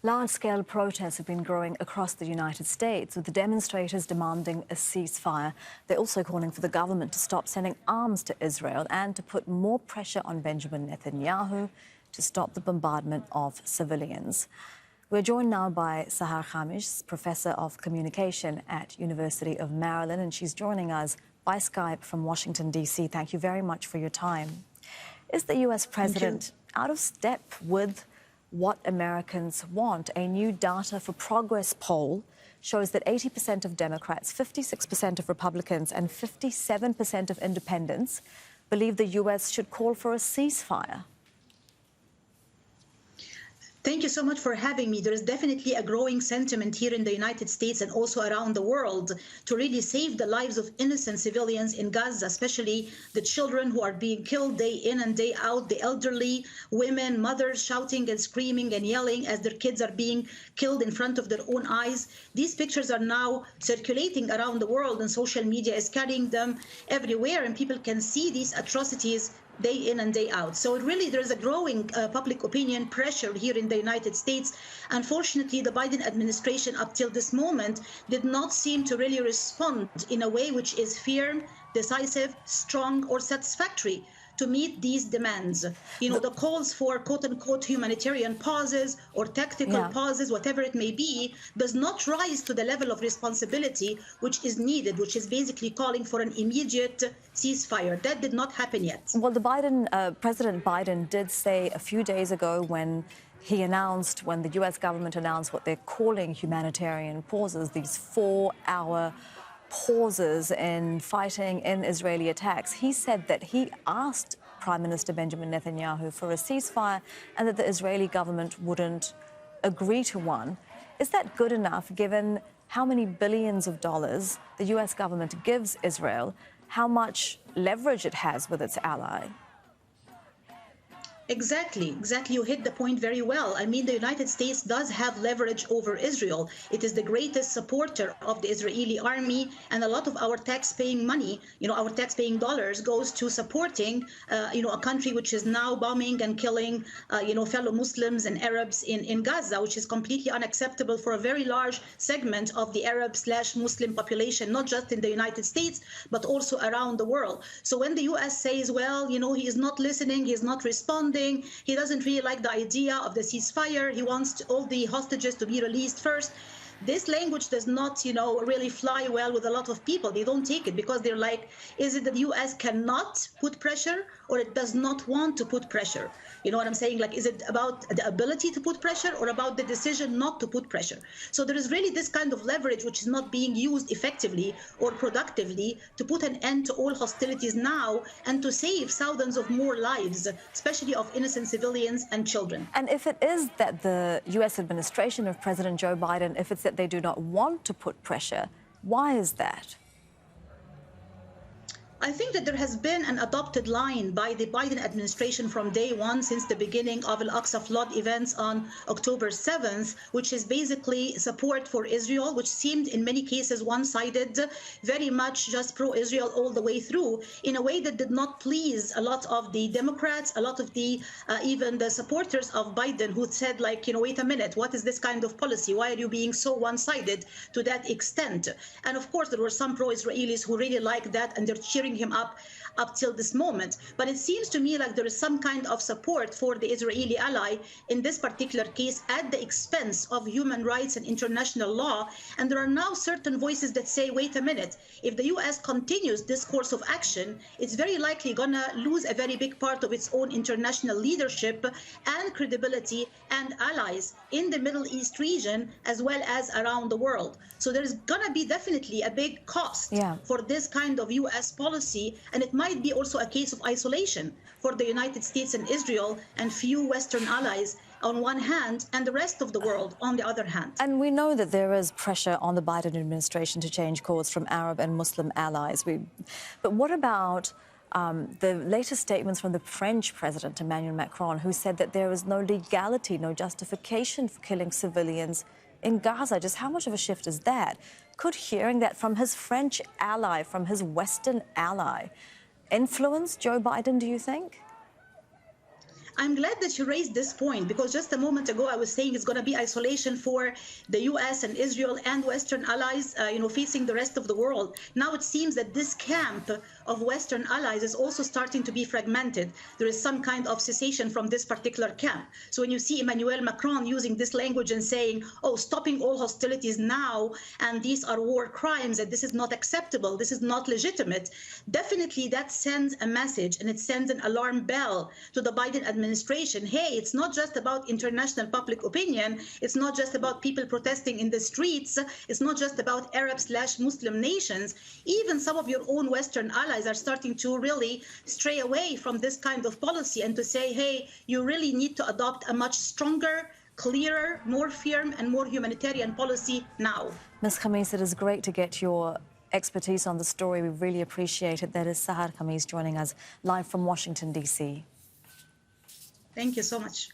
Large-scale protests have been growing across the United States, with the demonstrators demanding a ceasefire. They're also calling for the government to stop sending arms to Israel and to put more pressure on Benjamin Netanyahu to stop the bombardment of civilians. We're joined now by Sahar Khamis, Professor of Communication at University of Maryland, and she's joining us by Skype from Washington, D.C. Thank you very much for your time. Is the U.S. president out of step with what Americans want? A new Data for Progress poll shows that 80% of Democrats, 56% of Republicans and 57% of independents believe the U.S. should call for a ceasefire. Thank you so much for having me. There is definitely a growing sentiment here in the United States and also around the world to really save the lives of innocent civilians in Gaza, especially the children who are being killed day in and day out, the elderly, women, mothers shouting and screaming and yelling as their kids are being killed in front of their own eyes. These pictures are now circulating around the world, and social media is carrying them everywhere, and people can see these atrocities day in and day out. So really there is a growing public opinion pressure here in the United States. Unfortunately, the Biden administration up till this moment did not seem to really respond in a way which is firm, decisive, strong or satisfactory to meet these demands. You know, the calls for quote-unquote humanitarian pauses or tactical pauses, whatever it may be, does not rise to the level of responsibility which is needed, which is basically calling for an immediate ceasefire. That did not happen yet. Well, President Biden did say a few days ago when the U.S. government announced what they're calling humanitarian pauses, these 4-hour pauses in fighting in Israeli attacks. He said that he asked Prime Minister Benjamin Netanyahu for a ceasefire and that the Israeli government wouldn't agree to one. Is that good enough, given how many billions of dollars the U.S. government gives Israel, how much leverage it has with its ally? Exactly. You hit the point very well. I mean, the United States does have leverage over Israel. It is the greatest supporter of the Israeli army, and a lot of our tax-paying money, our tax-paying dollars goes to supporting, a country which is now bombing and killing, fellow Muslims and Arabs in Gaza, which is completely unacceptable for a very large segment of the Arab/Muslim population, not just in the United States, but also around the world. So when the U.S. says, well, he is not listening, he is not responding, he doesn't really like the idea of the ceasefire, he wants all the hostages to be released first. This language does not, really fly well with a lot of people. They don't take it because they're like, is it that the U.S. cannot put pressure or it does not want to put pressure? You know what I'm saying? Like, is it about the ability to put pressure or about the decision not to put pressure? So there is really this kind of leverage which is not being used effectively or productively to put an end to all hostilities now and to save thousands of more lives, especially of innocent civilians and children. And if it is that the U.S. administration of President Joe Biden, if it's that they do not want to put pressure, why is that? I think that there has been an adopted line by the Biden administration from day one, since the beginning of Al-Aqsa flood events on October 7th, which is basically support for Israel, which seemed in many cases one-sided, very much just pro-Israel all the way through, in a way that did not please a lot of the Democrats, a lot of the even the supporters of Biden, who said, like, wait a minute, what is this kind of policy? Why are you being so one-sided to that extent? And of course, there were some pro-Israelis who really liked that, and they're cheering him up till this moment. But it seems to me like there is some kind of support for the Israeli ally in this particular case at the expense of human rights and international law. And there are now certain voices that say, wait a minute, if the U.S. continues this course of action, it's very likely gonna lose a very big part of its own international leadership and credibility and allies in the Middle East region as well as around the world. So there's gonna be definitely a big cost for this kind of U.S. policy, and it might be also a case of isolation for the United States and Israel and few Western allies on one hand, and the rest of the world on the other hand. And we know that there is pressure on the Biden administration to change course from Arab and Muslim allies. But what about the latest statements from the French President Emmanuel Macron, who said that there is no legality, no justification for killing civilians in Gaza? Just how much of a shift is that? Could hearing that from his French ally, from his Western ally, influence Joe Biden, do you think? I'm glad that you raised this point, because just a moment ago I was saying it's going to be isolation for the US and Israel and Western allies, facing the rest of the world. Now it seems that this camp of Western allies is also starting to be fragmented. There is some kind of cessation from this particular camp. So when you see Emmanuel Macron using this language and saying, oh, stopping all hostilities now, and these are war crimes, and this is not acceptable, this is not legitimate, definitely that sends a message, and it sends an alarm bell to the Biden administration. Hey, it's not just about international public opinion. It's not just about people protesting in the streets. It's not just about Arab/Muslim nations. Even some of your own Western allies are starting to really stray away from this kind of policy and to say, hey, you really need to adopt a much stronger, clearer, more firm and more humanitarian policy now. Ms. Khamis, it is great to get your expertise on the story. We really appreciate it. That is Sahar Khamis joining us live from Washington, D.C. Thank you so much.